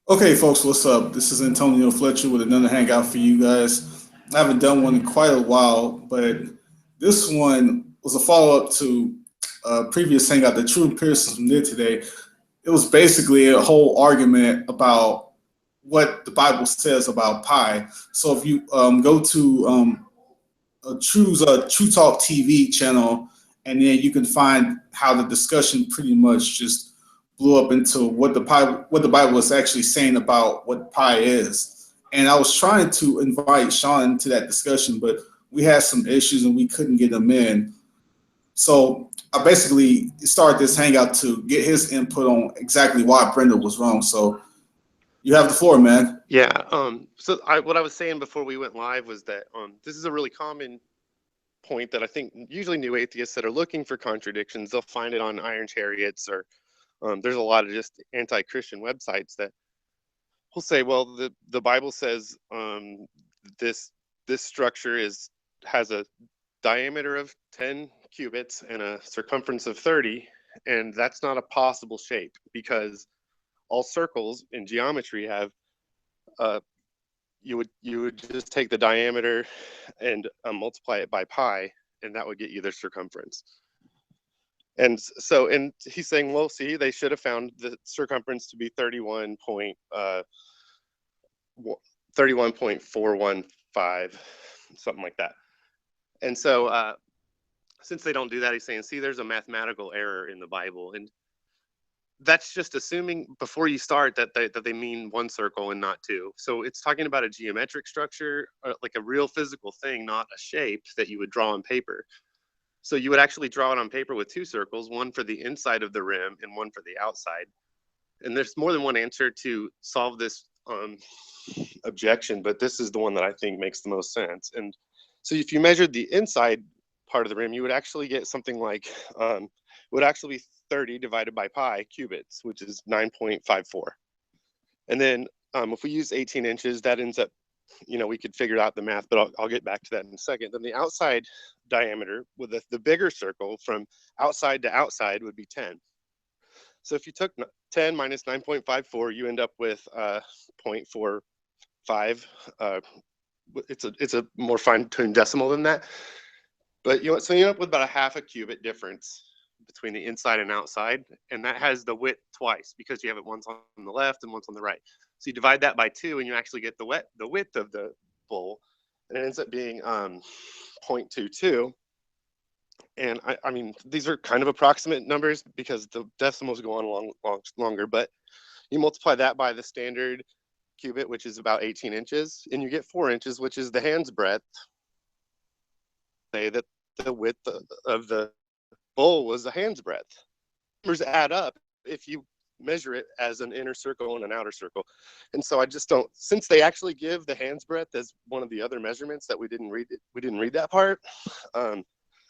Okay, folks, what's up? This is Antonio Fletcher with another hangout for you guys. I haven't done one in quite a while, but this one was a follow up to a previous hangout that True Empiricism did today. It was basically a whole argument about what the Bible says about pie. So if you go to choose a True Talk TV channel, and then you can find how the discussion pretty much just blew up into what the Bible is actually saying about what pie is. And I was trying to invite Shawn into that discussion, but we had some issues and we couldn't get him in. So I basically started this hangout to get his input on exactly why Brenda was wrong. So you have the floor, man. Yeah. What I was saying before we went live was that this is a really common point that I think usually new atheists that are looking for contradictions, they'll find it on Iron Chariots or there's a lot of just anti-Christian websites that will say, well, the Bible says this this structure has a diameter of 10 cubits and a circumference of 30, and that's not a possible shape because all circles in geometry have uh, you would just take the diameter and multiply it by pi, and that would get you their circumference. And he's saying, well, see, they should have found the circumference to be 31.415, something like that. And so since they don't do that, he's saying, see, there's a mathematical error in the Bible, and that's just assuming before you start that they mean one circle and not two. So it's talking about a geometric structure, like a real physical thing, not a shape that you would draw on paper. So you would actually draw it on paper with two circles, one for the inside of the rim and one for the outside. And there's more than one answer to solve this objection, but this is the one that I think makes the most sense. And so if you measured the inside part of the rim, you would actually get something like, would actually be 30 divided by pi cubits, which is 9.54. And then if we use 18 inches, that ends up, we could figure out the math, but I'll get back to that in a second. Then the outside diameter with the bigger circle from outside to outside would be 10. So if you took 10 minus 9.54, you end up with 0.45. It's a more fine-tuned decimal than that. But so you end up with about a half a cubit difference between the inside and outside, and that has the width twice because you have it once on the left and once on the right. So you divide that by 2, and you actually get the width of the bowl, and it ends up being 0.22. And I mean, these are kind of approximate numbers because the decimals go on longer, but you multiply that by the standard cubit, which is about 18 inches, and you get 4 inches, which is the hand's breadth. Say that the width of the bowl was a hand's breadth. Numbers add up if you measure it as an inner circle and an outer circle. And so I just don't, since they actually give the hand's breadth as one of the other measurements that we didn't read that part.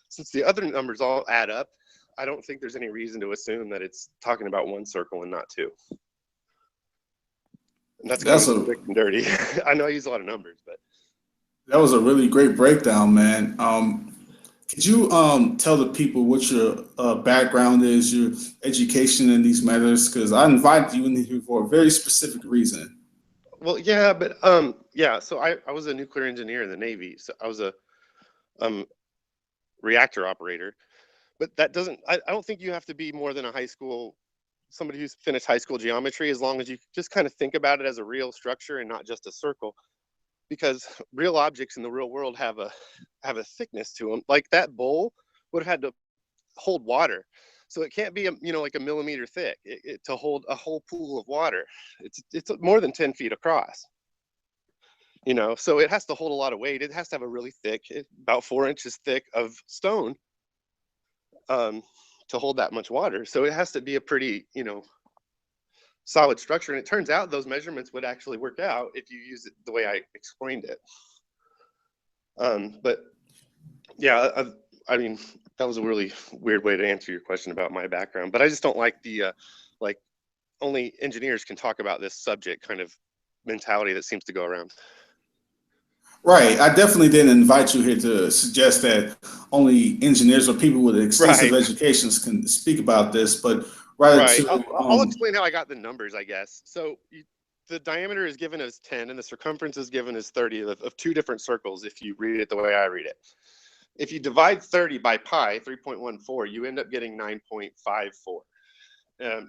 Since the other numbers all add up, I don't think there's any reason to assume that it's talking about one circle and not two. And that's kind of quick and dirty. I know I use a lot of numbers, but that was a really great breakdown, man. Could you tell the people what your background is, your education in these matters? Because I invited you in here for a very specific reason. Well, yeah, but yeah. So I was a nuclear engineer in the Navy. So I was a reactor operator, but that doesn't. I don't think you have to be more than somebody who's finished high school geometry, as long as you just kind of think about it as a real structure and not just a circle. Because real objects in the real world have a thickness to them. Like that bowl would have had to hold water, so it can't be like a millimeter thick to hold a whole pool of water. It's more than 10 feet across. So it has to hold a lot of weight. It has to have a really thick, about 4 inches thick of stone, to hold that much water. So it has to be a pretty solid structure, and it turns out those measurements would actually work out if you use it the way I explained it. But yeah, I mean, that was a really weird way to answer your question about my background, but I just don't like the like only engineers can talk about this subject kind of mentality that seems to go around. Right. I definitely didn't invite you here to suggest that only engineers or people with extensive educations can speak about this, but right. I'll explain how I got the numbers, I guess. So the diameter is given as 10 and the circumference is given as 30 of two different circles if you read it the way I read it. If you divide 30 by pi, 3.14, you end up getting 9.54.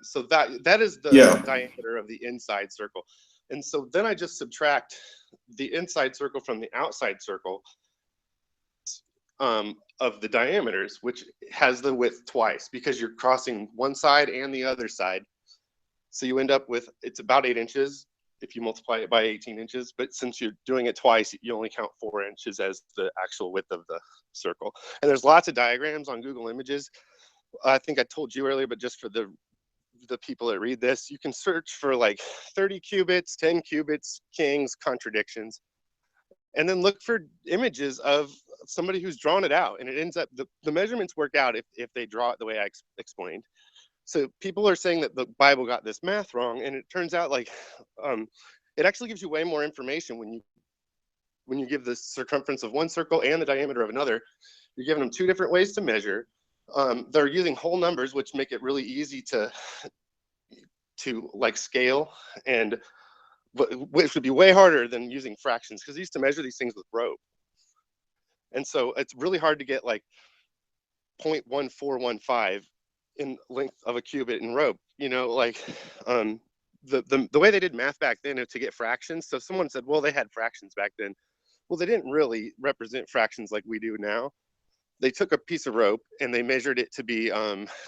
So that is the diameter of the inside circle. And so then I just subtract the inside circle from the outside circle of the diameters, which has the width twice because you're crossing one side and the other side. So you end up with, it's about 8 inches if you multiply it by 18 inches. But since you're doing it twice, you only count 4 inches as the actual width of the circle. And there's lots of diagrams on Google Images. I think I told you earlier, but just for the people that read this, you can search for like 30 cubits, 10 cubits, kings, contradictions, and then look for images of somebody who's drawn it out. And it ends up, the measurements work out if they draw it the way I explained. So people are saying that the Bible got this math wrong, and it turns out like it actually gives you way more information when you give the circumference of one circle and the diameter of another. You're giving them two different ways to measure. They're using whole numbers, which make it really easy to like scale, and which would be way harder than using fractions, because they used to measure these things with rope. And so it's really hard to get like 0.1415 in length of a cubit in rope, you know, like the way they did math back then to get fractions. So someone said, well, they had fractions back then. Well, they didn't really represent fractions like we do now. They took a piece of rope and they measured it to be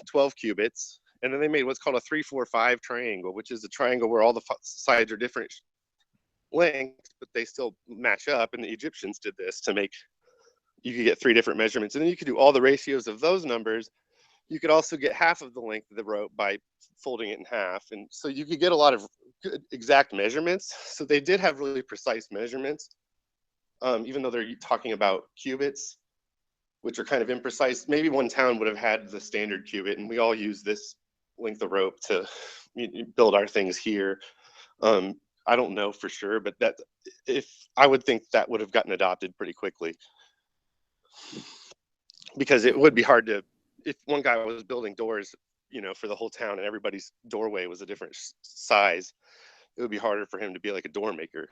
12 cubits. And then they made what's called a 3-4-5 triangle, which is a triangle where all the sides are different lengths, but they still match up. And the Egyptians did this to make, you could get 3 different measurements. And then you could do all the ratios of those numbers. You could also get half of the length of the rope by folding it in half. And so you could get a lot of good exact measurements. So they did have really precise measurements, even though they're talking about cubits, which are kind of imprecise. Maybe one town would have had the standard cubit, and we all use this length of rope to build our things here. I don't know for sure, but that, if I would think that would have gotten adopted pretty quickly, because it would be hard to, if one guy was building doors, you know, for the whole town and everybody's doorway was a different size, it would be harder for him to be like a door maker.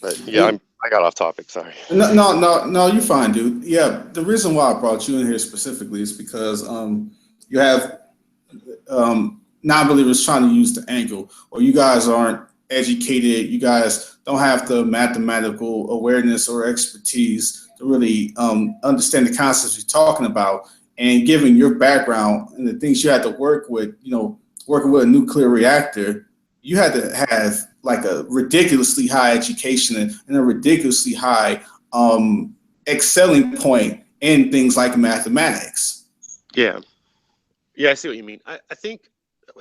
But yeah, I got off topic. Sorry. No, you're fine, dude. Yeah, the reason why I brought you in here specifically is because you have non-believers trying to use the angle, or you guys aren't educated. You guys don't have the mathematical awareness or expertise to really understand the concepts you're talking about. And given your background and the things you had to work with, you know, working with a nuclear reactor, you had to have like a ridiculously high education and a ridiculously high excelling point in things like mathematics. Yeah, I see what you mean. I think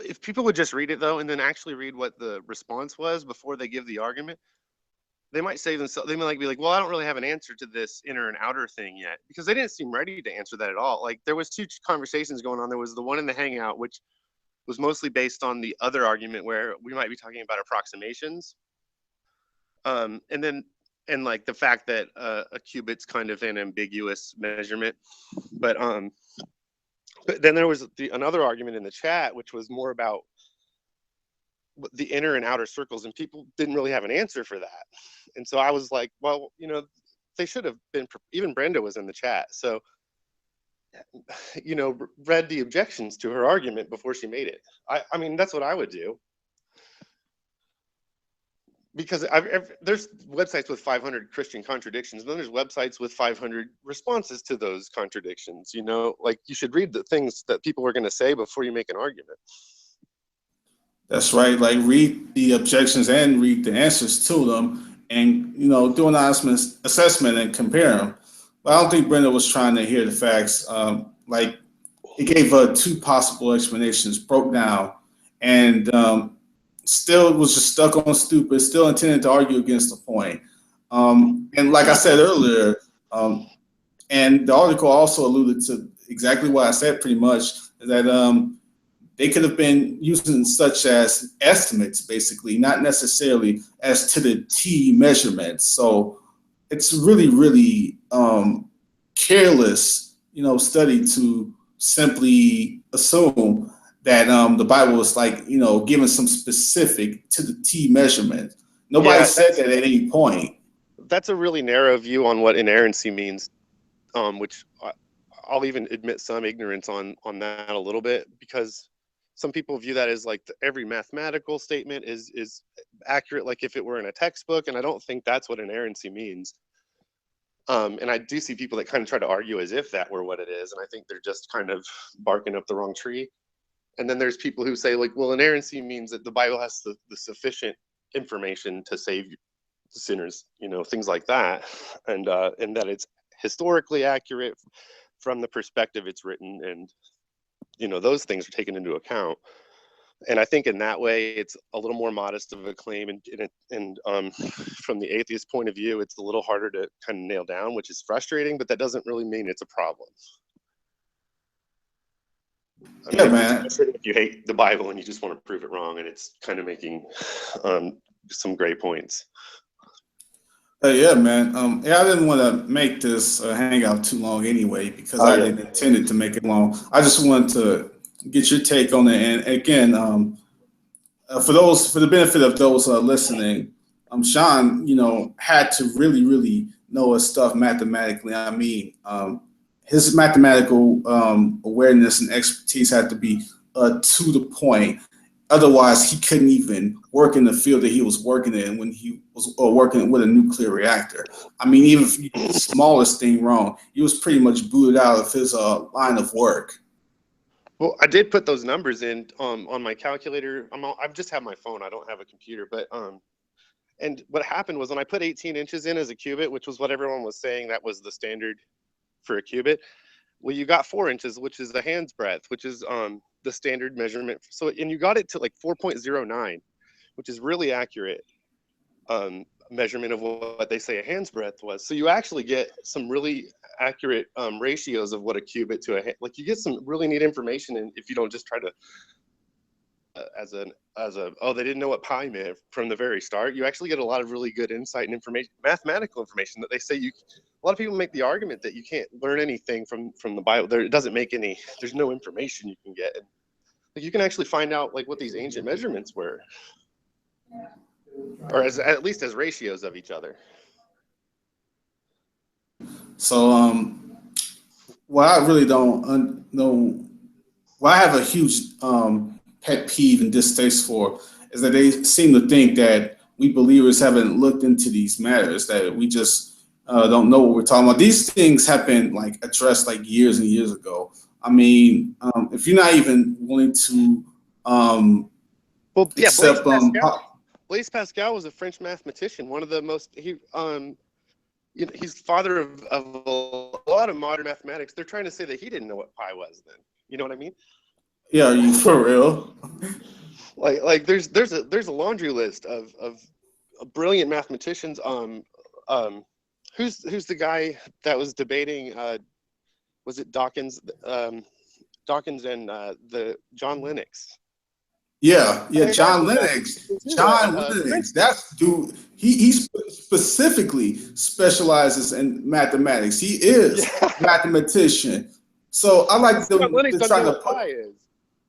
if people would just read it though, and then actually read what the response was before they give the argument, they might say themselves, they might be like, well, I don't really have an answer to this inner and outer thing yet, because they didn't seem ready to answer that at all. Like there was 2 conversations going on. There was the one in the hangout, which was mostly based on the other argument where we might be talking about approximations. And like the fact that a cubit's kind of an ambiguous measurement. But then there was another argument in the chat, which was more about the inner and outer circles, and people didn't really have an answer for that. And so I was like, well, you know, they should have been, even Brenda was in the chat. So, you know, read the objections to her argument before she made it. I mean, that's what I would do. Because there's websites with 500 Christian contradictions, and then there's websites with 500 responses to those contradictions. You know, like you should read the things that people are going to say before you make an argument. That's right. Like read the objections and read the answers to them, and you know, do an honest assessment and compare them. But I don't think Brenda was trying to hear the facts. Like it gave her 2 possible explanations, broke down, and still was just stuck on stupid, still intended to argue against the point. And like I said earlier, and the article also alluded to exactly what I said pretty much, that they could have been using such as estimates, basically, not necessarily as to the T measurements. So it's really, really careless, you know, study to simply assume that the Bible was like, giving some specific to the T measurement. Nobody Yeah, said that at any point. that's a really narrow view on what inerrancy means, which I'll even admit some ignorance on that a little bit, because some people view that as like every mathematical statement is accurate, like if it were in a textbook, and I don't think that's what inerrancy means. And I do see people that kind of try to argue as if that were what it is, and I think they're just kind of barking up the wrong tree. And then there's people who say, like, well, inerrancy means that the Bible has the sufficient information to save sinners, things like that, and that it's historically accurate from the perspective it's written, and those things are taken into account. And I think in that way, it's a little more modest of a claim, and from the atheist point of view, it's a little harder to kind of nail down, which is frustrating. But that doesn't really mean it's a problem. I mean, Yeah, it's man. frustrating if you hate the Bible and you just want to prove it wrong, and it's kind of making some great points. Yeah, man. Yeah, I didn't want to make this hangout too long anyway because Oh I yeah. didn't intend it to make it long. I just wanted to get your take on it. And again, for the benefit of those listening, Shawn, had to really, really know his stuff mathematically. I mean, his mathematical awareness and expertise had to be to the point. Otherwise, he couldn't even work in the field that he was working in when he was working with a nuclear reactor. I mean, even if you did the smallest thing wrong, he was pretty much booted out of his line of work. Well, I did put those numbers in on my calculator. I've just have my phone. I don't have a computer, but and what happened was when I put 18 inches in as a cubit, which was what everyone was saying that was the standard for a cubit. Well, you got 4 inches, which is the hand's breadth, which is the standard measurement. So, and you got it to like 4.09, which is really accurate measurement of what they say a hand's breadth was. So you actually get some really accurate ratios of what a cubit to a hand, like you get some really neat information. And if you don't just try to oh, they didn't know what pi meant from the very start, you actually get a lot of really good insight and information, mathematical information, that they say a lot of people make the argument that you can't learn anything from the Bible. It doesn't make any, there's no information you can get. And like, you can actually find out like what these ancient measurements were, or at least as ratios of each other. So, what I really don't know, what I have a huge pet peeve and distaste for is that they seem to think that we believers haven't looked into these matters, that we just don't know what we're talking about. These things have been like addressed like years and years ago. I mean, if you're not even willing to Well, yeah, accept Blaise Pascal was a French mathematician, one of the most he's father of a lot of modern mathematics. They're trying to say that he didn't know what pi was then. You know what I mean? yeah, are you for real? Like there's a laundry list of brilliant mathematicians. Who's the guy that was debating? Was it Dawkins? Dawkins and the John Lennox. Yeah, yeah, That guy's John a Lennox. mathematician too, John Lennox. That's dude. He specifically specializes in mathematics. He is yeah. a mathematician. So I like John them Lennox to doesn't try know to what put. pi is.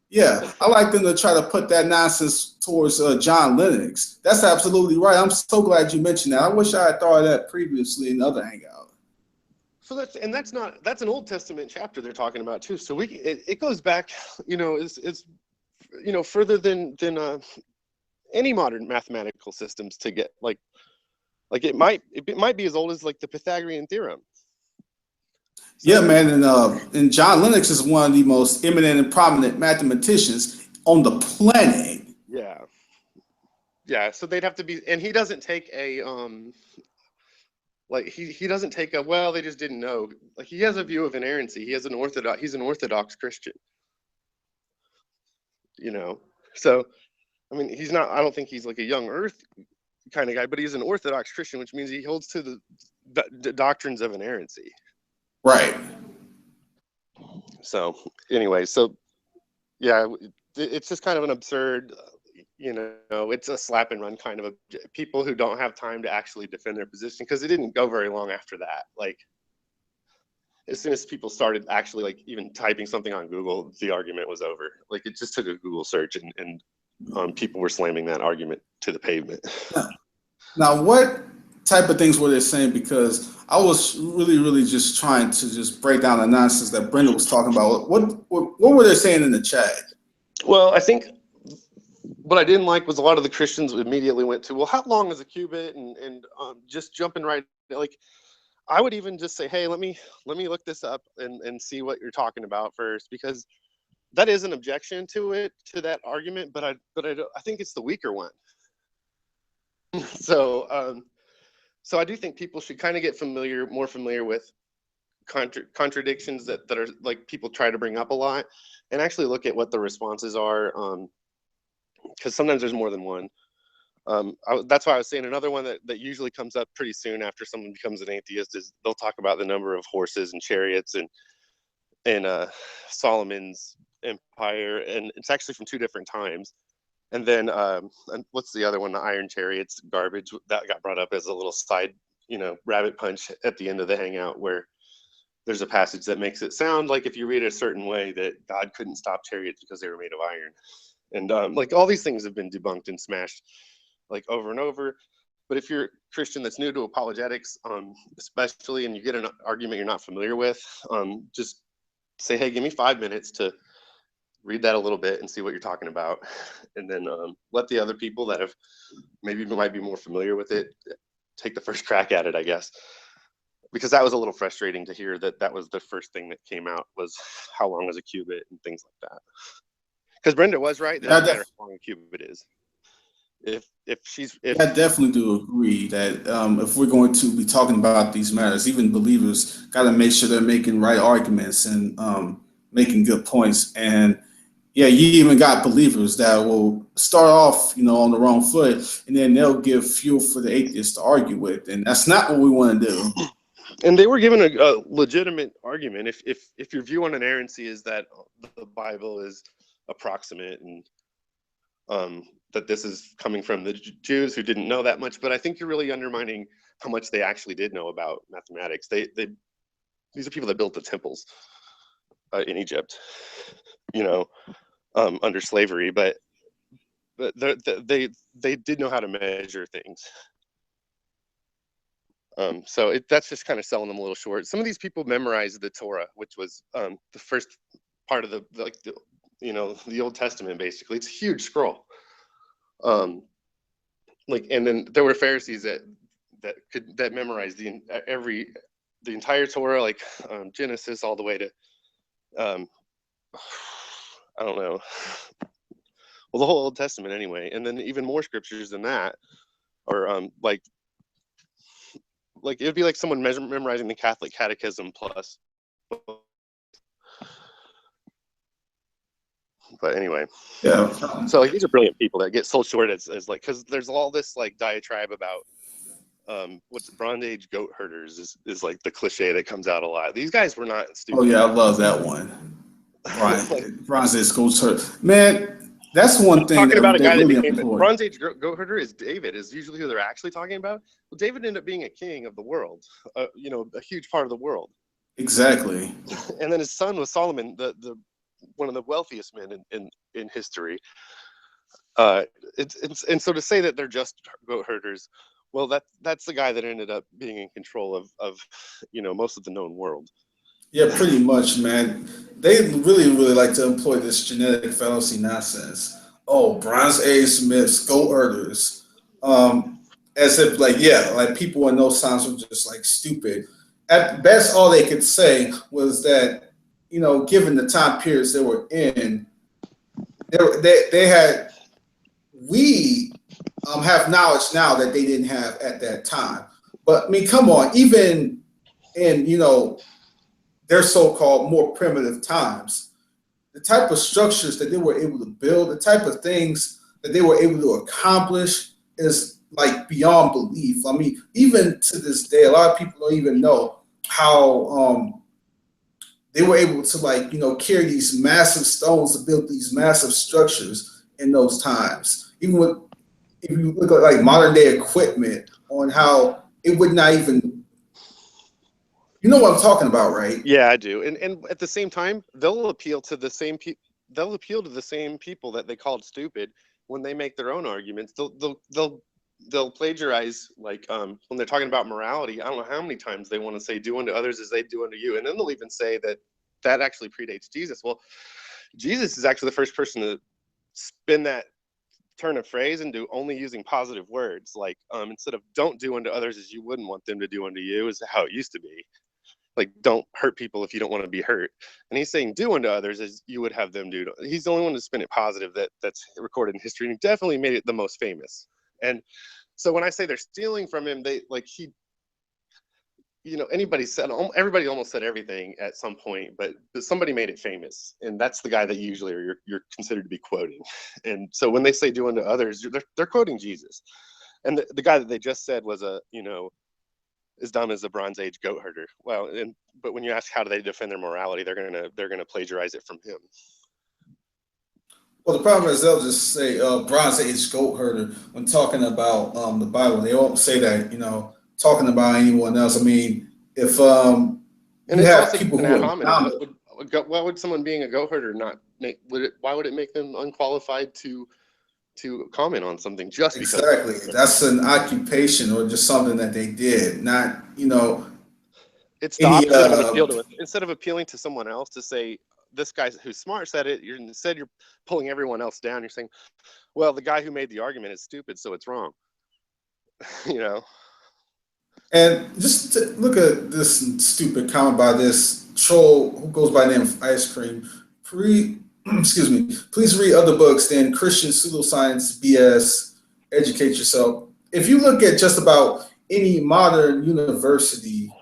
Yeah, I like them to try to put that nonsense towards John Lennox. That's absolutely right. I'm so glad you mentioned that. I wish I had thought of that previously in the other hangout. So that's an Old Testament chapter they're talking about too. So it goes back, is further than any modern mathematical systems to get like it might be as old as like the Pythagorean theorem. So, Yeah, man, and John Lennox is one of the most eminent and prominent mathematicians on the planet. yeah. Yeah, so they'd have to be, and he doesn't take a like he doesn't take a, well, they just didn't know. Like, he has a view of inerrancy. He's an orthodox Christian, So I mean, I don't think he's like a young earth kind of guy, but he's an orthodox Christian, which means he holds to the doctrines of inerrancy. Right. So anyway, yeah, it's just kind of an absurd, it's a slap and run kind of people who don't have time to actually defend their position, because it didn't go very long after that. Like, as soon as people started actually like even typing something on Google, the argument was over. Like it just took a Google search and people were slamming that argument to the pavement. Now, what type of things were they saying? Because I was really just trying to just break down the nonsense that Brenda was talking about. What were they saying in the chat? Well, I think what I didn't like was a lot of the Christians immediately went to, well, how long is a cubit? And just jumping right, like, I would even just say, hey, let me look this up and see what you're talking about first, because that is an objection to that argument, but I think it's the weaker one. So I do think people should kind of get more familiar with contradictions that are like people try to bring up a lot, and actually look at what the responses are, because sometimes there's more than one. That's why I was saying another one that usually comes up pretty soon after someone becomes an atheist is they'll talk about the number of horses and chariots and Solomon's empire, and it's actually from two different times. And then and what's the other one? The iron chariots garbage that got brought up as a little side, rabbit punch at the end of the hangout, where there's a passage that makes it sound like if you read it a certain way that God couldn't stop chariots because they were made of iron. And like all these things have been debunked and smashed like over and over. But if you're a Christian that's new to apologetics, especially, and you get an argument you're not familiar with, just say, hey, give me 5 minutes to read that a little bit and see what you're talking about. And then let the other people that have maybe might be more familiar with it take the first crack at it, I guess. Because that was a little frustrating to hear that was the first thing that came out was how long is a cubit and things like that. Because Brenda was right. It doesn't matter how long a cubit is. I definitely do agree that if we're going to be talking about these matters, even believers got to make sure they're making right arguments and making good points. And yeah, you even got believers that will start off, on the wrong foot, and then they'll give fuel for the atheists to argue with, and that's not what we want to do. And they were given a legitimate argument. If your view on inerrancy is that the Bible is approximate and that this is coming from the Jews who didn't know that much, but I think you're really undermining how much they actually did know about mathematics. These are people that built the temples in Egypt, under slavery, but they did know how to measure things. So that's just kind of selling them a little short. Some of these people memorized the Torah, which was the first part of the Old Testament. Basically, it's a huge scroll. And then there were Pharisees that memorized the entire Torah, like Genesis all the way to I don't know. Well, the whole Old Testament anyway, and then even more scriptures than that, or like it would be like someone memorizing the Catholic Catechism plus. But anyway, yeah. So these are brilliant people that get sold short as like, because there's all this like diatribe about what's Bronze Age goat herders is like the cliche that comes out a lot. These guys were not stupid. Oh yeah, I love that one. Bronze Age goat herder, man. That's one thing. Talking about a guy really that became a Bronze Age goat herder is David. Is usually who they're actually talking about. Well, David ended up being a king of the world. A huge part of the world. Exactly. And then his son was Solomon, the one of the wealthiest men in history. And so to say that they're just goat herders, well, that's the guy that ended up being in control of most of the known world. Yeah, pretty much, man. They really like to employ this genetic fallacy nonsense. Oh, Bronze Age myths, goat herders, as if like people in those times were just like stupid. At best, all they could say was that given the time periods they were in, they had we have knowledge now that they didn't have at that time. But I mean, come on, even in their so-called more primitive times, the type of structures that they were able to build, the type of things that they were able to accomplish is like beyond belief. I mean, even to this day, a lot of people don't even know how they were able to carry these massive stones to build these massive structures in those times. Even if you look at like modern day equipment on how it would not even You know what I'm talking about, right? Yeah, I do. And at the same time, they'll appeal to the same people. They'll appeal to the same people that they called stupid when they make their own arguments. They'll plagiarize, like when they're talking about morality. I don't know how many times they want to say "do unto others as they do unto you," and then they'll even say that actually predates Jesus. Well, Jesus is actually the first person to spin that turn of phrase into only using positive words, like instead of "don't do unto others as you wouldn't want them to do unto you," is how it used to be. Like, don't hurt people if you don't want to be hurt. And he's saying do unto others as you would have them do. He's the only one to spin it positive that's recorded in history, and he definitely made it the most famous. And so when I say they're stealing from him, they like he, everybody almost said everything at some point, but somebody made it famous, and that's the guy that usually you're considered to be quoting. And so when they say do unto others, they're quoting Jesus. And the guy that they just said was as dumb as the Bronze Age goat herder. Well, but when you ask how do they defend their morality, they're gonna plagiarize it from him. Well, the problem is they'll just say Bronze Age goat herder when talking about the Bible. They won't say that, talking about anyone else. I mean, if and you it's have also people an who ad are hominem. Why would someone being a goat herder not make? Why would it make them unqualified to comment on something just because? Exactly, that's an occupation or just something that they did, not It's the opposite of an appeal to it. Instead of appealing to someone else to say this guy who's smart said it, you're pulling everyone else down. You're saying, well, the guy who made the argument is stupid, so it's wrong. And just to look at this stupid comment by this troll who goes by the name of Ice Cream. Excuse me. Please read other books than Christian pseudoscience BS. Educate yourself. If you look at just about any modern university,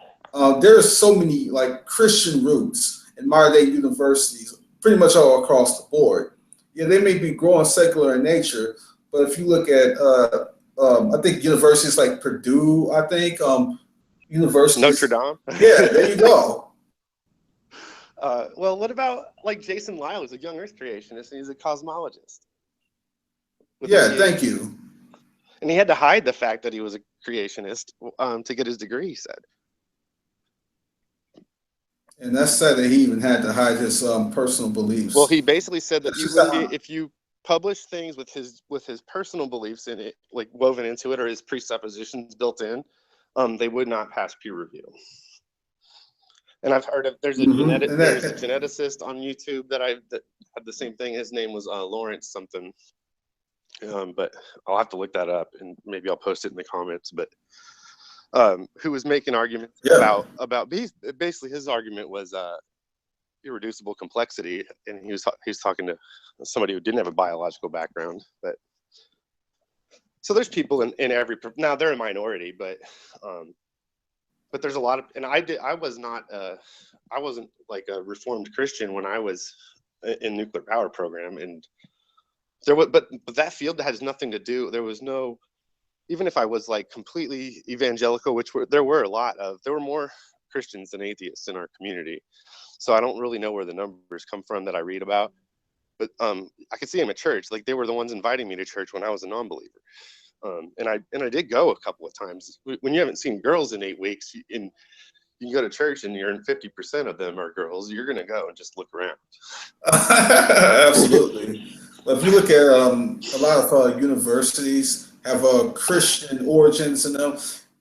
there's so many like Christian roots in modern day universities, pretty much all across the board. Yeah, they may be growing secular in nature, but if you look at I think universities like Purdue, I think universities. Notre Dame. Yeah, there you go. Well, what about like Jason Lyle, who's a young Earth creationist, and he's a cosmologist? Yeah, thank you. And he had to hide the fact that he was a creationist to get his degree, he said. And that's sad that he even had to hide his personal beliefs. Well, he basically said that you wouldn't be, if you publish things with his personal beliefs in it, like woven into it, or his presuppositions built in, they would not pass peer review. And I've heard of there's a geneticist on YouTube that had the same thing. His name was Lawrence something, but I'll have to look that up and maybe I'll post it in the comments. But who was making arguments about basically his argument was irreducible complexity, and he was talking to somebody who didn't have a biological background. But so there's people in every, now they're a minority, but there's a lot of, and I wasn't like a Reformed Christian when I was in nuclear power program, and there was, but that field has nothing to do. There was no, even if I was like completely evangelical, there were more Christians than atheists in our community. So I don't really know where the numbers come from that I read about, but I could see them at church. Like they were the ones inviting me to church when I was a non-believer. And I did go a couple of times. When you haven't seen girls in 8 weeks, and you can go to church and 50% of them are girls, you're going to go and just look around. Absolutely. But if you look at a lot of universities have Christian origins in them.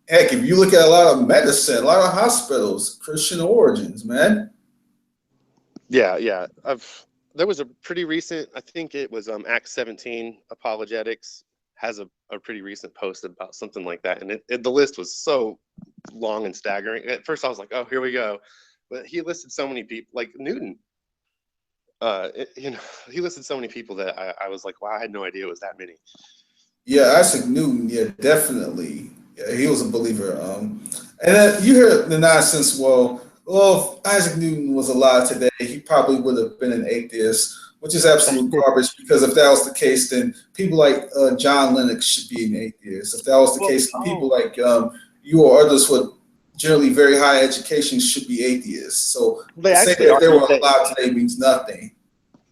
Heck, if you look at a lot of medicine, a lot of hospitals, Christian origins, man. Yeah. There was a pretty recent, I think it was Acts 17 apologetics has a pretty recent post about something like that, and the list was so long and staggering. At first I was like, oh, here we go, but he listed so many people, like Newton. He listed so many people that I was like, wow, I had no idea it was that many. Yeah, Isaac Newton, yeah, definitely. Yeah, he was a believer. And then you hear the nonsense, well, if Isaac Newton was alive today, he probably would have been an atheist, which is absolute garbage, because if that was the case, then people like John Lennox should be an atheist. If that was the case, then people like you or others with generally very high education should be atheists. So to say that they were alive today means nothing.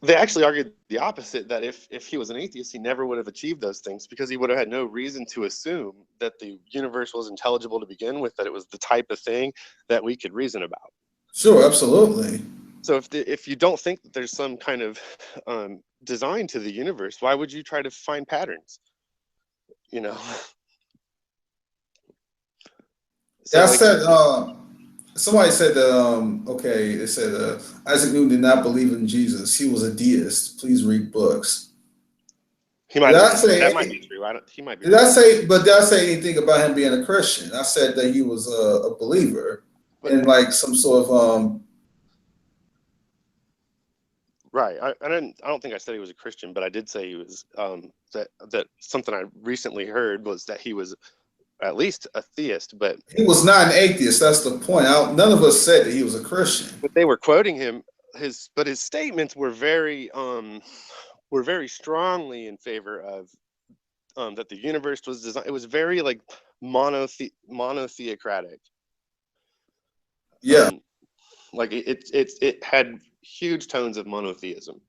They actually argued the opposite, that if he was an atheist, he never would have achieved those things, because he would have had no reason to assume that the universe was intelligible to begin with, that it was the type of thing that we could reason about. Sure, absolutely. So if you don't think that there's some kind of design to the universe, why would you try to find patterns? You know. So Yeah, I like, said, somebody said that, okay, they said Isaac Newton did not believe in Jesus. He was a deist. Please read books. he Did might I have, that might be say, true. He might be did I right. say, but did I say anything about him being a Christian? I said that he was a believer But in like some sort of, right, I don't think I said he was a Christian, but I did say he was, that something I recently heard was that he was at least a theist, but he was not an atheist. That's the point. None of us said that he was a Christian. they were quoting him. His statements were very strongly in favor of that the universe was designed. It was very like monotheocratic. Yeah. Like it had huge tones of monotheism.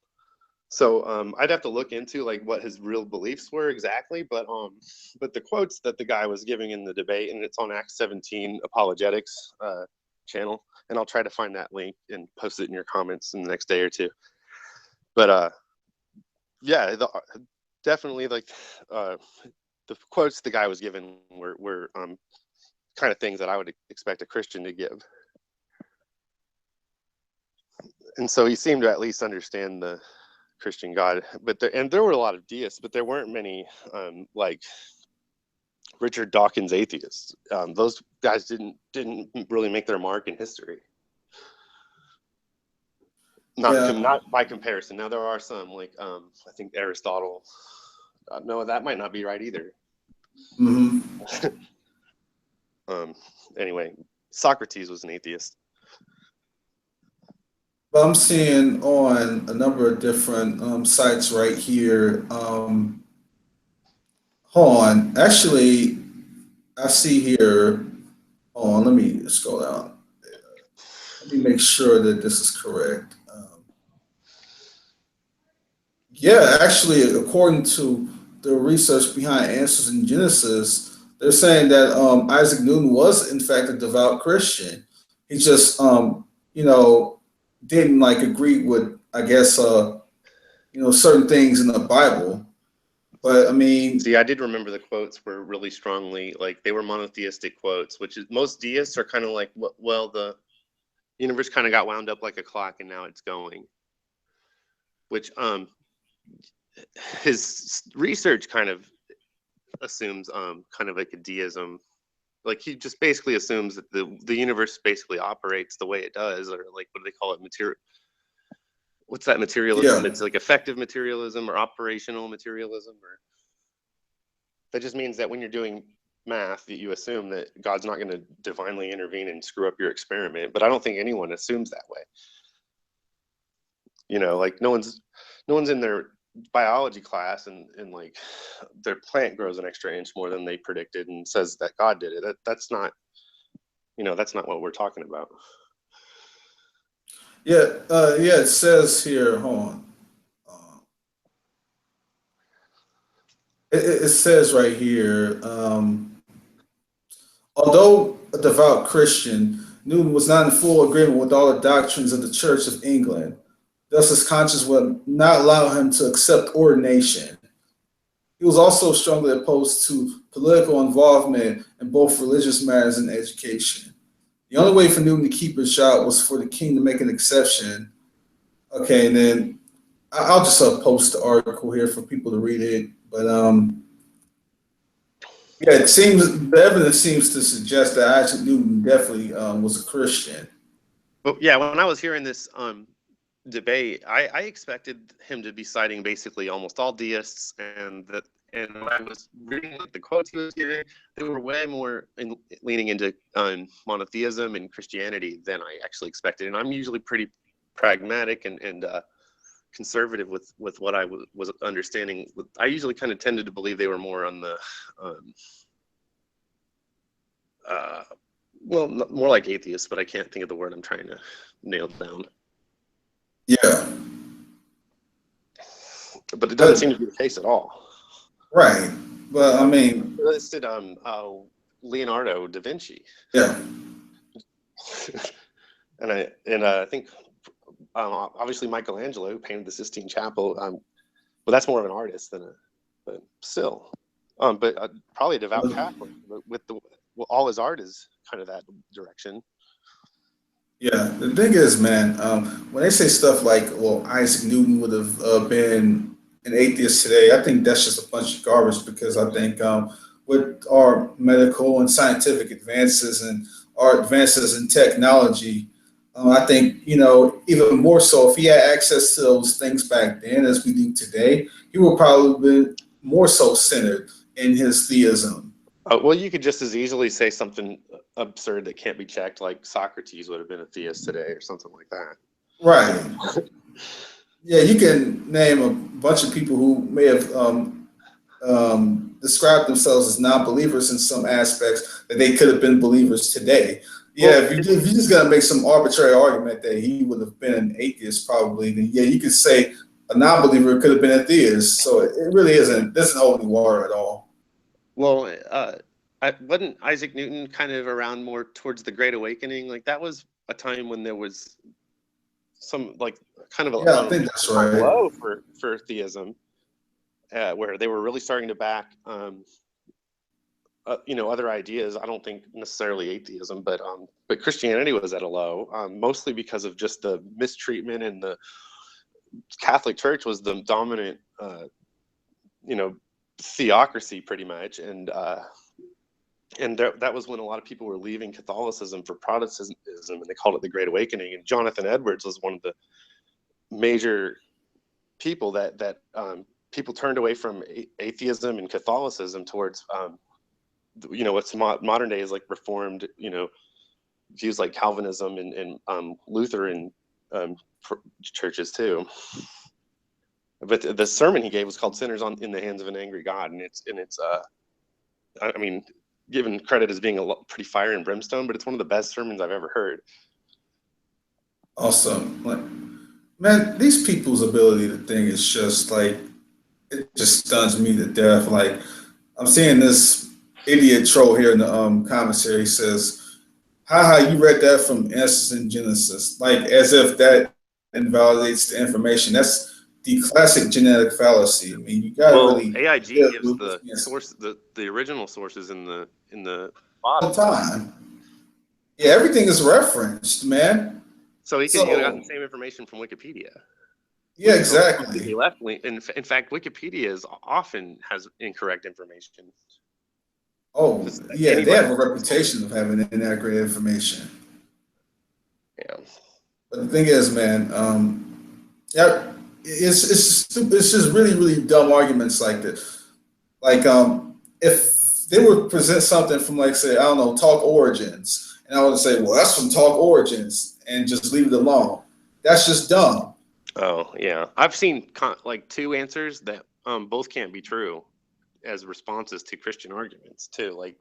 So I'd have to look into like what his real beliefs were exactly, but the quotes that the guy was giving in the debate, and it's on Acts 17 Apologetics channel, and I'll try to find that link and post it in your comments in the next day or two. But yeah, definitely like the quotes the guy was given were kind of things that I would expect a Christian to give. And so he seemed to at least understand the Christian God, but there were a lot of deists, but there weren't many like Richard Dawkins atheists. Those guys didn't really make their mark in history. Yeah. Not by comparison. Now there are some like I think Aristotle. No, that might not be right either. Mm-hmm. Anyway, Socrates was an atheist. But I'm seeing on a number of different sites right here. Hold on. Actually, I see here. Hold on. Let me scroll down. Let me make sure that this is correct. Yeah, actually, according to the research behind Answers in Genesis, they're saying that Isaac Newton was, in fact, a devout Christian. He just, you know, didn't like agree with, I guess, certain things in the Bible. But I mean, See, I did remember the quotes were really strongly like they were monotheistic quotes, which is most deists are kind of like, well, the universe kind of got wound up like a clock and now it's going. Which his research kind of assumes kind of like a deism. Like he just basically assumes that the universe basically operates the way it does, or like what do they call it? What's that materialism? yeah, It's like effective materialism or operational materialism, or that just means that when you're doing math, that you assume that God's not going to divinely intervene and screw up your experiment. But I don't think anyone assumes that way. You know, like no one's in their biology class and like their plant grows an extra inch more than they predicted and says that God did it. That's not, that's not what we're talking about. yeah, yeah. It says here. Hold on. It says right here. Although a devout Christian, Newton was not in full agreement with all the doctrines of the Church of England. Thus, his conscience would not allow him to accept ordination. He was also strongly opposed to political involvement in both religious matters and education. The only way for Newton to keep his job was for the king to make an exception. Okay, and then I'll just post the article here for people to read it. But yeah, the evidence seems to suggest that Isaac Newton definitely was a Christian. But yeah, when I was hearing this debate, I expected him to be citing basically almost all deists, and when I was reading the quotes he was giving, they were way more leaning into monotheism and Christianity than I actually expected. And I'm usually pretty pragmatic and conservative with what I was understanding. I usually kind of tended to believe they were more on the well, more like atheists, but I can't think of the word I'm trying to nail down. Yeah. but it doesn't But seem to be the case at all. right, but I mean, Listed Leonardo da Vinci, yeah, I think obviously Michelangelo, who painted the Sistine Chapel, but that's more of an artist than but still, but probably a devout Catholic. But all his art is kind of that direction. yeah. The thing is, man, when they say stuff like, "Well, Isaac Newton would have been an atheist today," I think that's just a bunch of garbage because I think with our medical and scientific advances and our advances in technology, I think even more so if he had access to those things back then as we do today, he would probably be more so centered in his theism. Well, you could just as easily say something absurd that can't be checked, like Socrates would have been a theist today, or something like that. Right. Yeah, you can name a bunch of people who may have described themselves as non-believers in some aspects that they could have been believers today. Yeah, Well, if you're just gonna make some arbitrary argument that he would have been an atheist, probably, then yeah, you could say a non-believer could have been a theist. So it really doesn't hold any water at all. well, wasn't Isaac Newton kind of around more towards the Great Awakening? Like that was a time when there was some like kind of Yeah, I think that's a right. low for theism, where they were really starting to back other ideas. I don't think necessarily atheism, but Christianity was at a low, mostly because of just the mistreatment, and the Catholic Church was the dominant theocracy pretty much, and that was when a lot of people were leaving Catholicism for Protestantism, and they called it the Great Awakening. And Jonathan Edwards was one of the major people that people turned away from atheism and Catholicism towards what's modern day is like Reformed views like Calvinism and Lutheran churches too. But the sermon he gave was called "Sinners in the Hands of an Angry God," and it's I mean, given credit as being pretty fire and brimstone, but it's one of the best sermons I've ever heard. Awesome. Like, man, these people's ability to think is just like it just stuns me to death. Like I'm seeing this idiot troll here in the comments here. He says, haha, you read that from Genesis and Genesis, like as if that invalidates the information. That's the classic genetic fallacy. I mean, you gotta really AIG gives the source, the original sources in the all the time. Yeah, everything is referenced, man. So he could have gotten the same information from Wikipedia. Yeah, exactly. He left. In fact, Wikipedia often has incorrect information. Oh, yeah, they have a reputation of having inaccurate information. Yeah. But the thing is, man, yeah, it's just really, really dumb arguments like this. Like, if they would present something from, like, say, I don't know, Talk Origins, and I would say, well, that's from Talk Origins, and just leave it alone. That's just dumb. Oh, yeah. I've seen like two answers that both can't be true as responses to Christian arguments too. Like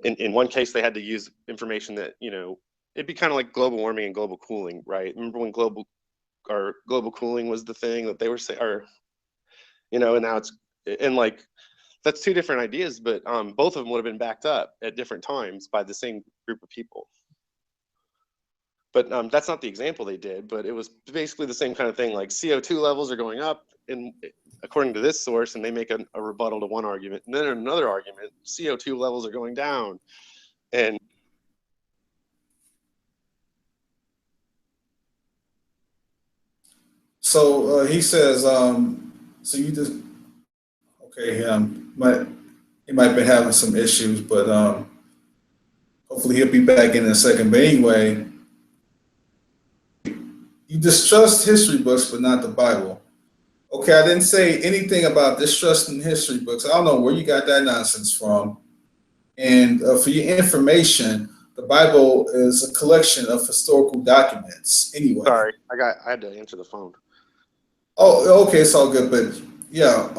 in one case they had to use information that, it'd be kind of like global warming and global cooling, right? Remember when global cooling was the thing that they were saying, or and now it's, and like that's two different ideas, but both of them would have been backed up at different times by the same group of people. But that's not the example they did, but it was basically the same kind of thing. Like CO2 levels are going up, and according to this source, and they make a rebuttal to one argument, and then another argument, CO2 levels are going down, and so he says, so you just okay? He might be having some issues, but hopefully he'll be back in a second. But anyway, you distrust history books, but not the Bible. Okay, I didn't say anything about distrusting history books. I don't know where you got that nonsense from. And for your information, the Bible is a collection of historical documents. Anyway. Sorry, I had to answer the phone. Oh, okay, it's all good. But yeah,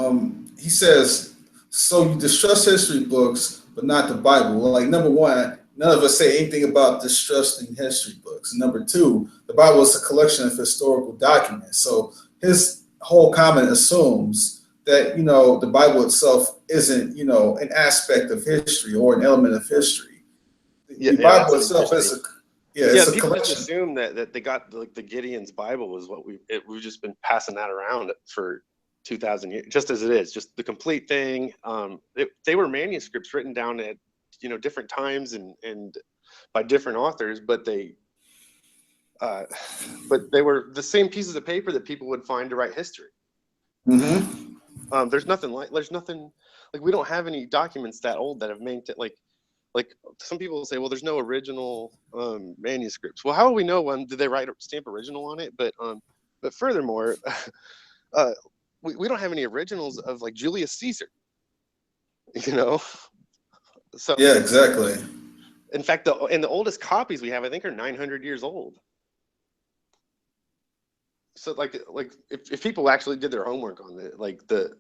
he says, so you distrust history books, but not the Bible. Well, like number one, none of us say anything about distrusting history books. And number two, the Bible is a collection of historical documents. So his whole comment assumes that, the Bible itself isn't, an aspect of history or an element of history. Yeah, The yeah, that's Bible itself interesting. is it's Yeah, a people just collection. assume that they got like the Gideon's Bible was what we've just been passing that around for 2,000 years, just as it is, just the complete thing. They were manuscripts written down at different times and by different authors, but they were the same pieces of paper that people would find to write history. Mm-hmm. There's nothing like we don't have any documents that old that have made it like some people will say, well, there's no original manuscripts. Well, how do we know when did they write stamp original on it? But furthermore, we don't have any originals of like Julius Caesar, So Yeah, exactly. in fact, the oldest copies we have, I think, are 900 years old. So like if people actually did their homework on it, like the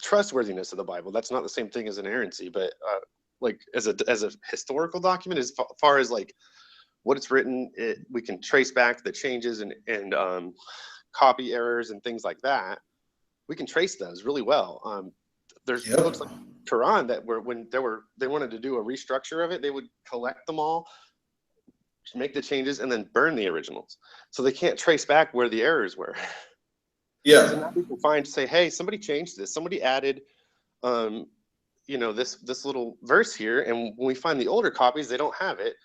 trustworthiness of the Bible, that's not the same thing as inerrancy, but like as a historical document, as far as like what it's written, we can trace back the changes and copy errors and things like that. We can trace those really well. There's Yep. books like Quran that were when they wanted to do a restructure of it, they would collect them all, make the changes, and then burn the originals. So they can't trace back where the errors were. Yeah. So now people say, hey, somebody changed this. Somebody added, this little verse here, and when we find the older copies, they don't have it.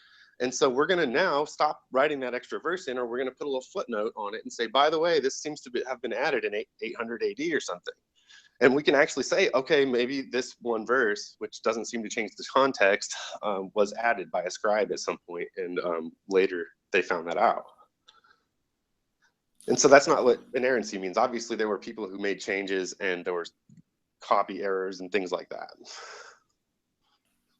And so we're going to now stop writing that extra verse in, or we're going to put a little footnote on it and say, by the way, this seems to have been added in 800 AD or something. And we can actually say, okay, maybe this one verse, which doesn't seem to change the context, was added by a scribe at some point, and later they found that out. And so that's not what inerrancy means. Obviously, there were people who made changes, and there were copy errors and things like that.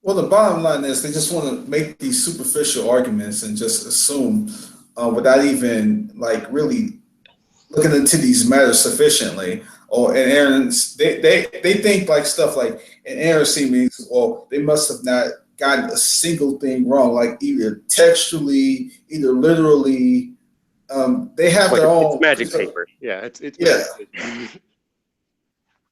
Well, the bottom line is they just want to make these superficial arguments and just assume without even like really looking into these matters sufficiently. Or inerrance, they think like stuff like inerrancy means, well, they must have not gotten a single thing wrong, like either textually, either literally. They have Like their it's own. magic paper. Yeah, it's Yeah. magic paper.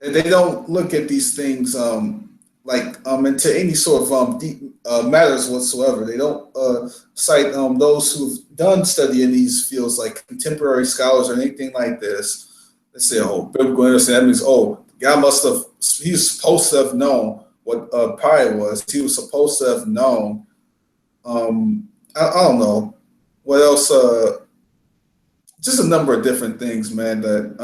And they don't look at these things into any sort of deep matters whatsoever. They don't cite those who've done study in these fields, like contemporary scholars or anything like this. They say, "Oh, biblical inerrancy." That means, oh, God must have. He was supposed to have known what pi was. He was supposed to have known. I don't know what else. Just a number of different things, man. That.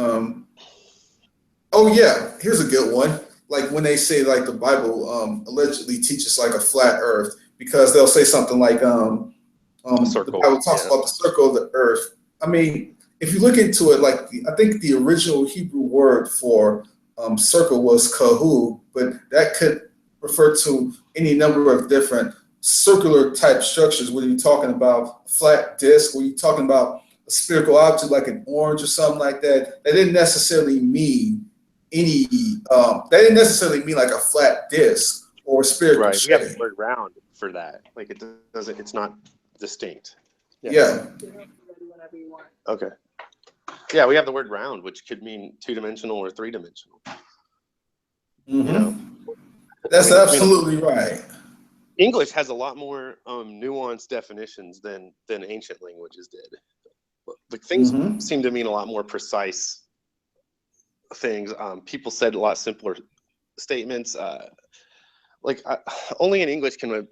Oh yeah, here's a good one. Like when they say like the Bible allegedly teaches like a flat Earth, because they'll say something like the Bible talks about the circle of the Earth. I mean, if you look into it, like I think the original Hebrew word for circle was kahu, but that could refer to any number of different circular type structures. Whether you're talking about a flat disc, or you're talking about a spherical object like an orange or something like that, that didn't necessarily mean that didn't necessarily mean like a flat disc or a spherical shape. We have the word round for that. Like it doesn't. It's not distinct. Yeah. Okay. Yeah, we have the word round, which could mean 2-dimensional or 3-dimensional. Mm-hmm. That's absolutely right. English has a lot more nuanced definitions than ancient languages did. Like things seem to mean a lot more precise things. People said a lot simpler statements. Only in English can a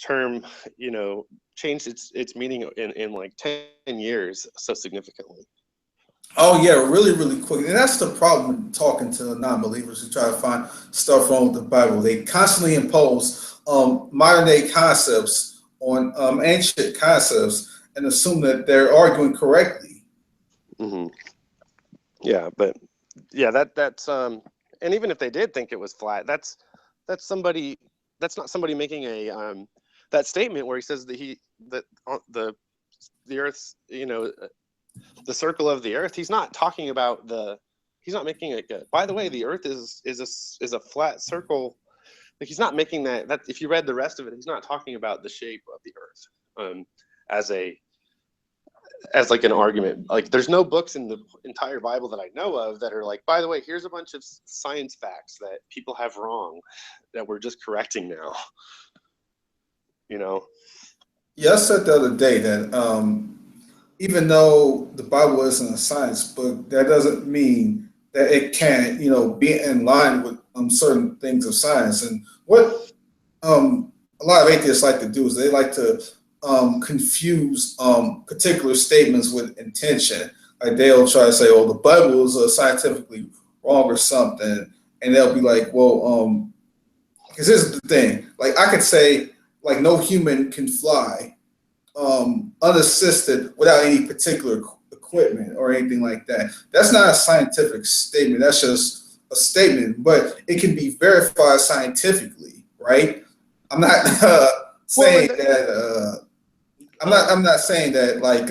term, change its meaning in like 10 years so significantly. Oh yeah, really, really quick. And that's the problem talking to non-believers who try to find stuff wrong with the Bible. They constantly impose modern day concepts on ancient concepts and assume that they're arguing correctly. Mm-hmm. Yeah, but yeah, that's and even if they did think it was flat, that's not somebody making a that statement where he says that the Earth's, the circle of the Earth. He's not talking about he's not making it good. By the way, the Earth is a flat circle. Like he's not making that if you read the rest of it, he's not talking about the shape of the Earth as a as like an argument. Like there's no books in the entire Bible that I know of that are like, by the way, here's a bunch of science facts that people have wrong that we're just correcting now. You know? Yeah, I said the other day that even though the Bible isn't a science book, that doesn't mean that it can't, be in line with certain things of science. And what a lot of atheists like to do is they like to confuse particular statements with intention. Like they'll try to say, "Oh, the Bible is scientifically wrong" or something, and they'll be like, "Well, because this is the thing. Like I could say, like no human can fly unassisted without any particular equipment or anything like that. That's not a scientific statement. That's just a statement, but it can be verified scientifically, right? I'm not saying that. I'm not saying that. Like,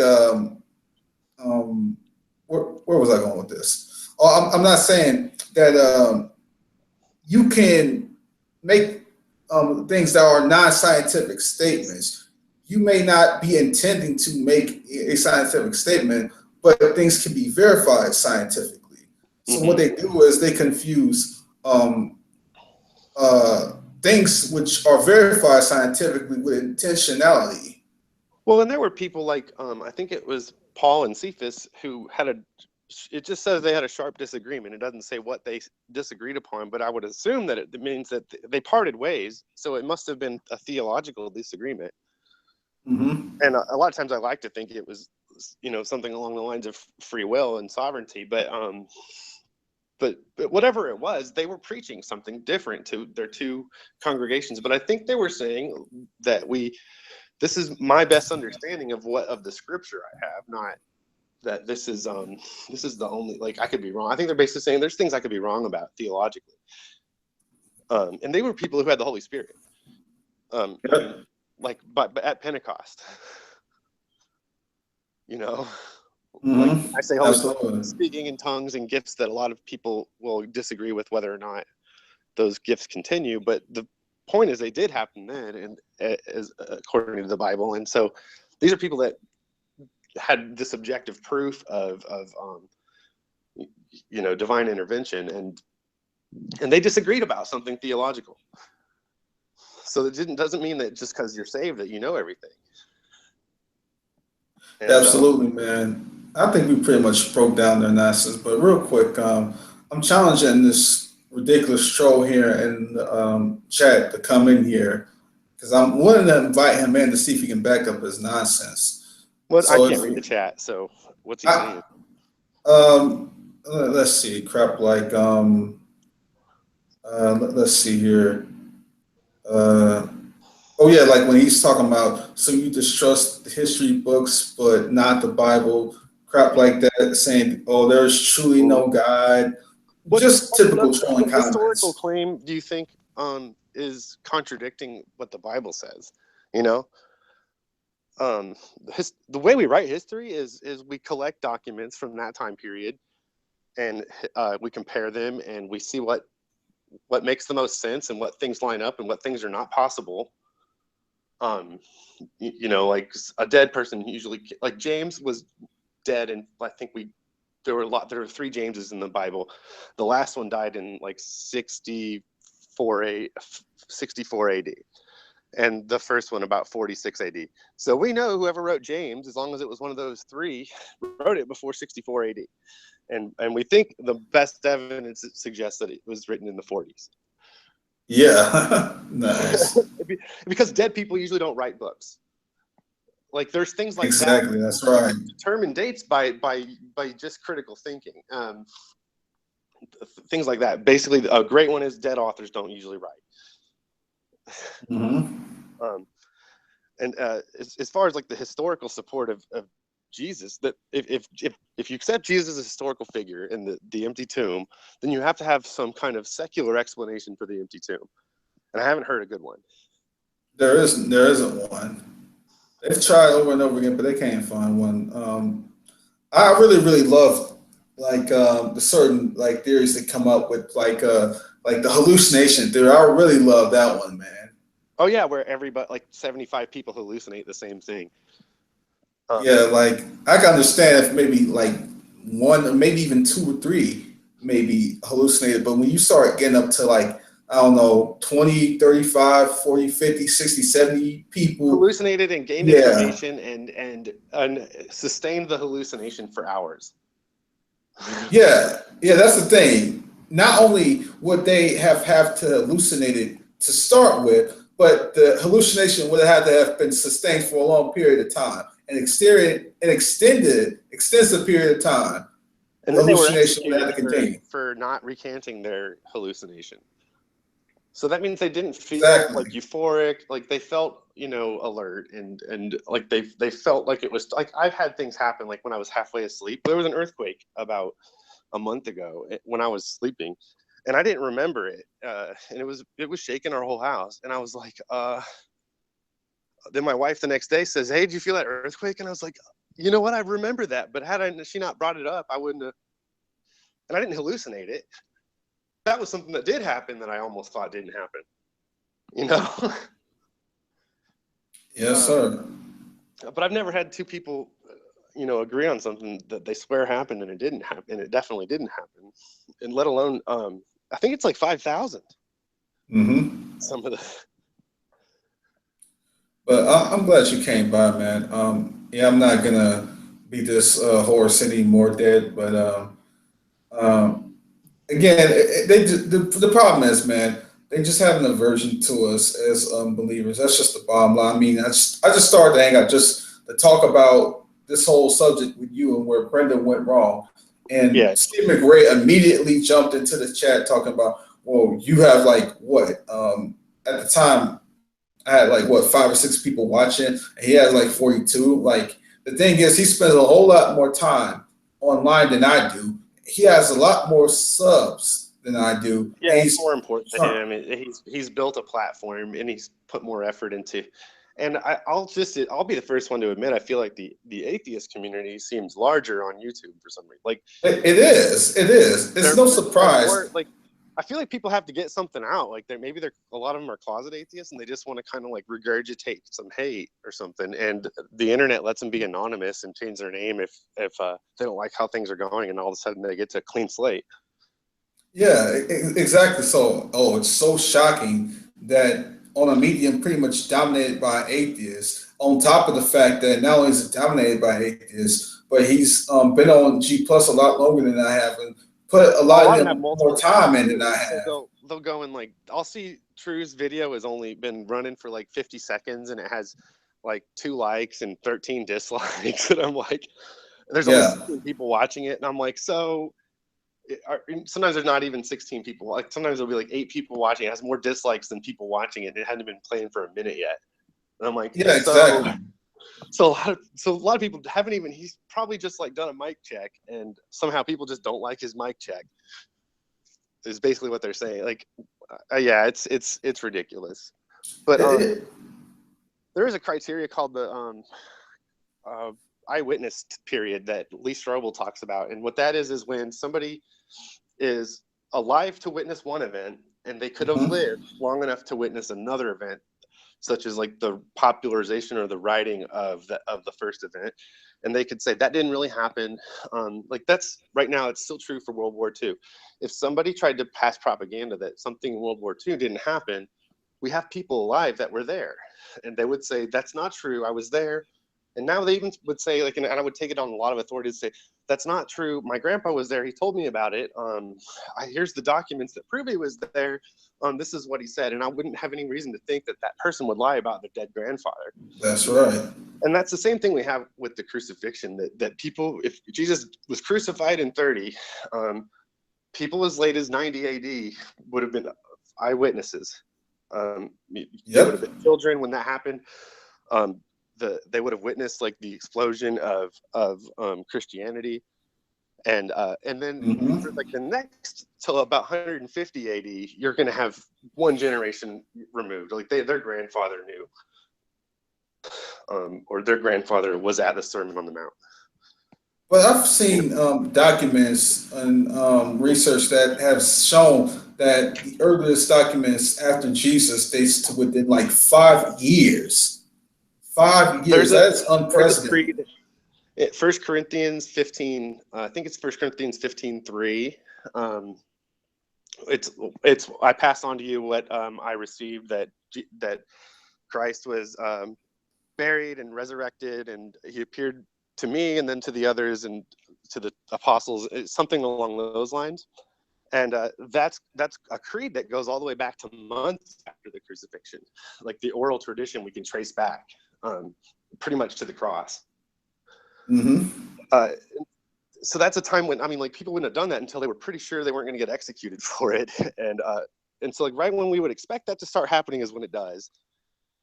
where was I going with this? Oh, I'm not saying that you can make things that are non-scientific statements. You may not be intending to make a scientific statement, but things can be verified scientifically. So what they do is they confuse things which are verified scientifically with intentionality. Well, and there were people like I think it was Paul and Cephas who had it just says they had a sharp disagreement. It doesn't say what they disagreed upon, but I would assume that it means that they parted ways. So it must have been a theological disagreement. Mm-hmm. And a lot of times I like to think it was, something along the lines of free will and sovereignty, but whatever it was, they were preaching something different to their two congregations. But I think they were saying that this is my best understanding of the scripture I have, not that this is the only, like, I could be wrong. I think they're basically saying there's things I could be wrong about theologically. And they were people who had the Holy Spirit. But at Pentecost, like I say, Holy Spirit, speaking in tongues and gifts that a lot of people will disagree with whether or not those gifts continue. But the point is, they did happen then, and as according to the Bible. And so these are people that had this objective proof of divine intervention, and they disagreed about something theological. So it doesn't mean that just because you're saved that you know everything. And, absolutely, man. I think we pretty much broke down their nonsense. But real quick, I'm challenging this ridiculous troll here in the chat to come in here because I'm wanting to invite him in to see if he can back up his nonsense. Well, so I can't read the chat. So what's he saying? Let's see. Crap, like let's see here. Oh yeah, like when he's talking about, so you distrust the history books but not the Bible, crap like that, saying, "Oh, there's truly no God." Just typical trolling comments. What historical claim do you think is contradicting what the Bible says? The way we write history is we collect documents from that time period, and we compare them, and we see what makes the most sense and what things line up and what things are not possible. Like a dead person usually, like James was dead, and I think there were 3 Jameses in the Bible. The last one died in like 64 AD, and the first one about 46 AD. So we know whoever wrote James, as long as it was one of those 3, wrote it before 64 AD. And we think the best evidence suggests that it was written in the 40s. Yeah, nice. Because dead people usually don't write books. Like there's things like exactly, that. That's right. Determine dates by just critical thinking. Things like that. Basically, a great one is dead authors don't usually write. Mm-hmm. As far as like the historical support of Jesus, that if you accept Jesus as a historical figure in the empty tomb, then you have to have some kind of secular explanation for the empty tomb, and I haven't heard a good one. There isn't one. They've tried over and over again, but they can't find one. I really love like the certain like theories that come up with like the hallucination theory. I really love that one, man. Oh yeah, where everybody, like 75 people hallucinate the same thing. Yeah, like I can understand if maybe like one or maybe even two or three maybe hallucinated, but when you start getting up to like, I don't know, 20, 35, 40, 50, 60, 70 people, Hallucinated and gained yeah, information and sustained the hallucination for hours. yeah, that's the thing. Not only would they have to hallucinate it to start with, but the hallucination would have to have been sustained for a long period of time, an extensive period of time. And The then they were hallucination would have executed to continue. for not recanting their hallucination. So that means they didn't feel like Exactly. euphoric, like they felt, alert and like they felt like it was like I've had things happen like when I was halfway asleep. There was an earthquake about a month ago when I was sleeping, and I didn't remember it, and it was shaking our whole house, and I was like, then my wife the next day says, "Hey, did you feel that earthquake?" And I was like, "You know what? I remember that, but she not brought it up, I wouldn't have." And I didn't hallucinate it. That was something that did happen that I almost thought didn't happen. You know. Yes, sir. But I've never had two people, agree on something that they swear happened and it didn't happen, and it definitely didn't happen, and let alone, I think it's like 5,000. Some of the. But I'm glad you came by, man. Yeah, I'm not gonna beat this horse any more dead, but um, again, the problem is, man, they just have an aversion to us as believers. That's just the bottom line. I mean, I just started to hang out just to talk about this whole subject with you and where Brenda went wrong. And Yeah. Steve McRae immediately jumped into the chat talking about, well, you have like what? At the time, I had like what, 5 or 6 people watching, and he has like 42. Like the thing is, he spends a whole lot more time online than I do. He has a lot more subs than I do. Yeah, And it's more he's important to him. He's built a platform and he's put more effort into. And I'll be the first one to admit I feel like the atheist community seems larger on YouTube for some reason. Like it is. It is. It's no they're more surprise. like, I feel like people have to get something out. Like they're a lot of them are closet atheists and they just want to kind of like regurgitate some hate or something. And the internet lets them be anonymous and change their name if they don't like how things are going, and all of a sudden they get to a clean slate. Yeah, exactly. So, it's so shocking that on a medium pretty much dominated by atheists, on top of the fact that not only is it dominated by atheists, but he's been on G Plus a lot longer than I have and put a A lot lot of of them have him more multiple time accounts in than too. I Like have. they'll go and like I'll see True's video has only been running for like 50 seconds and it has like 2 likes and 13 dislikes, and I'm like, there's only Yeah, 16 people watching it, and I'm like, so sometimes there's not even 16 people. Like sometimes there'll be like 8 people watching. It has more dislikes than people watching it. And it hadn't been playing for a minute yet, and I'm like, yeah, so exactly. a lot of people haven't even. He's probably just like done a mic check, and somehow people just don't like his mic check. Is basically what they're saying. Like, yeah, it's ridiculous. But It, it, there is a criteria called the uh, eyewitness period that Lee Strobel talks about, and what that is when somebody is alive to witness one event, and they could have mhm. lived long enough to witness another event, such as like the popularization or the writing of the first event, and they could say that didn't really happen. Like that's right now, it's still true for World War II. If somebody tried to pass propaganda that something in World War II didn't happen, we have people alive that were there, and they would say that's not true. I was there. And now they even would say, like, and I would take it on a lot of authority to say, that's not true. My grandpa was there. He told me about it. Here's the documents that prove he was there. This is what he said. And I wouldn't have any reason to think that that person would lie about their dead grandfather. That's right. And that's the same thing we have with the crucifixion, that people, if Jesus was crucified in 30, people as late as 90 AD would have been eyewitnesses. They would have Yep. been children when that happened. They would have witnessed like the explosion of Christianity, and then for like Hmm. the next till about 150 AD, you're going to have one generation removed. Like their grandfather knew, or their grandfather was at the Sermon on the Mount. But I've seen documents and research that have shown that the earliest documents after Jesus dates to within like 5 years. 5 years. There's a That's there's a pre unprecedented. First Corinthians 15, I think it's 1 Corinthians 15:3. It's I pass on to you what I received, that Christ was buried and resurrected, and he appeared to me and then to the others and to the apostles, something along those lines. And that's a creed that goes all the way back to months after the crucifixion. Like the oral tradition we can trace back pretty much to the cross. So that's a time when, I mean, like, people wouldn't have done that until they were pretty sure they weren't going to get executed for it. And so, like, right when we would expect that to start happening is when it does.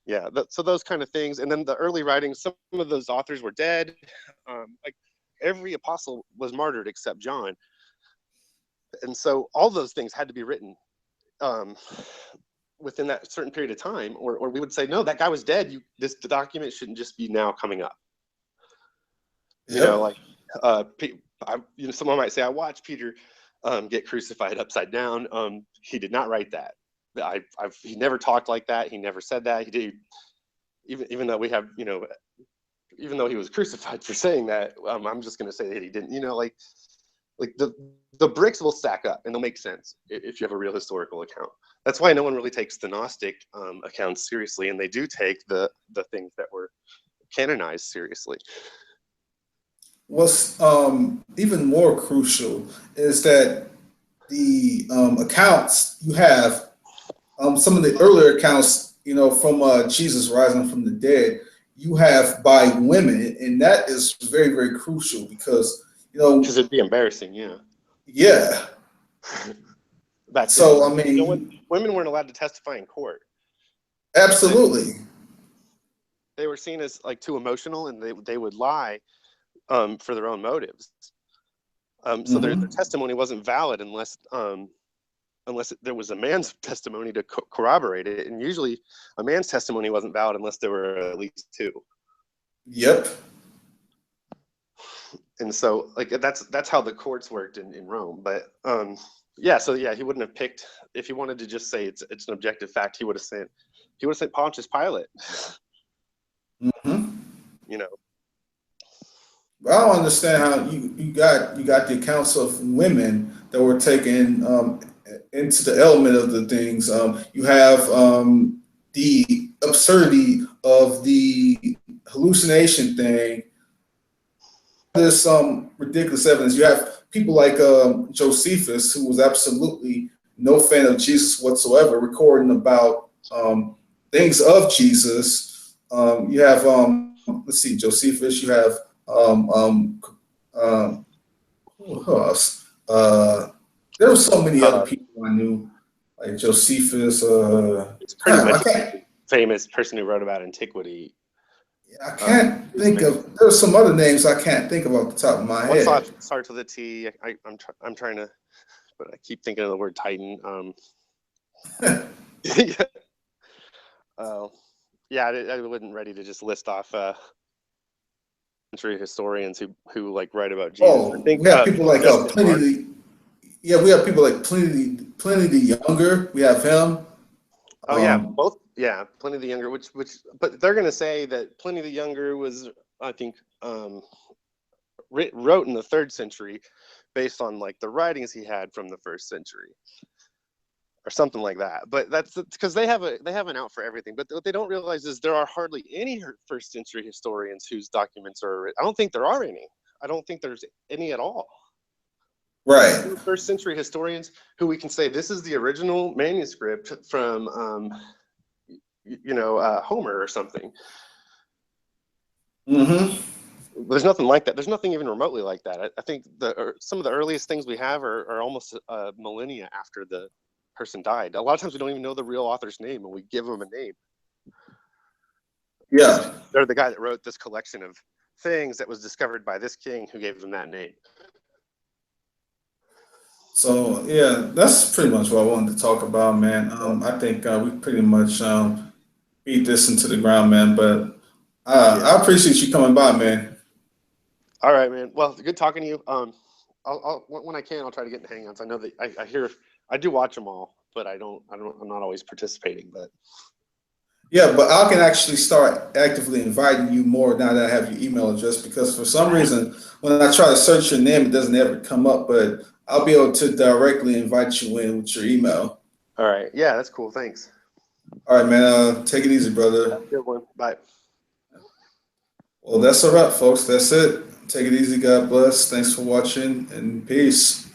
Yeah, so those kind of things. And then the early writings, some of those authors were dead. Like every apostle was martyred except John. And so all those things had to be written within that certain period of time, or we would say, no, that guy was dead. The document shouldn't just be now coming up. You know, like, someone might say, I watched Peter get crucified upside down. He did not write that. He never talked like that. He never said that. He did, even though we have, even though he was crucified for saying that, I'm just going to say that he didn't. Like the bricks will stack up and they'll make sense if you have a real historical account. That's why no one really takes the Gnostic accounts seriously, and they do take the things that were canonized seriously. What's even more crucial is that the accounts you have, some of the earlier accounts, from Jesus rising from the dead, you have by women, and that is very, very crucial because it'd be embarrassing, yeah. Back so then, I mean, women weren't allowed to testify in court. Absolutely, they were seen as like too emotional, and they would lie for their own motives. So their testimony wasn't valid unless there was a man's testimony to corroborate it, and usually a man's testimony wasn't valid unless there were at least two. Yep. And so, like, that's how the courts worked in Rome. But he wouldn't have picked, if he wanted to just say it's an objective fact, he would have sent Pontius Pilate. I don't understand how you got the accounts of women that were taken into the element of the things. You have the absurdity of the hallucination thing. There's some ridiculous evidence. You have people like Josephus, who was absolutely no fan of Jesus whatsoever, recording about things of Jesus. You have let's see, Josephus. You have who else? There were so many other people I knew, like Josephus. It's pretty much a famous person who wrote about antiquity. I can't think of. There's some other names I can't think of off the top of my head. Starts with a T. I'm trying to, but I keep thinking of the word Titan. I wasn't ready to just list off century historians who like write about Jesus. Oh, I think we have people like Pliny. We have people like Pliny the Younger. We have him. Both. Yeah, Pliny the Younger. But they're going to say that Pliny the Younger was, I think, wrote in the 3rd century, based on like the writings he had from the 1st century, or something like that. But that's because they have an out for everything. But what they don't realize is there are hardly any 1st century historians whose documents are. I don't think there are any. I don't think there's any at all. Right. 1st century historians who we can say this is the original manuscript from Homer or something. There's nothing like that. There's nothing even remotely like that. I think some of the earliest things we have are almost millennia after the person died. A lot of times we don't even know the real author's name, and we give them a name. Yeah. They're the guy that wrote this collection of things that was discovered by this king who gave them that name. So yeah, that's pretty much what I wanted to talk about, man. I think we pretty much beat this into the ground, man. But I appreciate you coming by, man. All right, man. Well, good talking to you. I'll when I can, I'll try to get in hangouts. I know that I do watch them all, but I'm not always participating. But Yeah, but I can actually start actively inviting you more now that I have your email address because for some reason when I try to search your name, it doesn't ever come up. But I'll be able to directly invite you in with your email. All right. Yeah, that's cool. Thanks. All right, man. Take it easy, brother. Have a good one. Bye. Well, that's a wrap, folks. That's it. Take it easy. God bless. Thanks for watching and peace.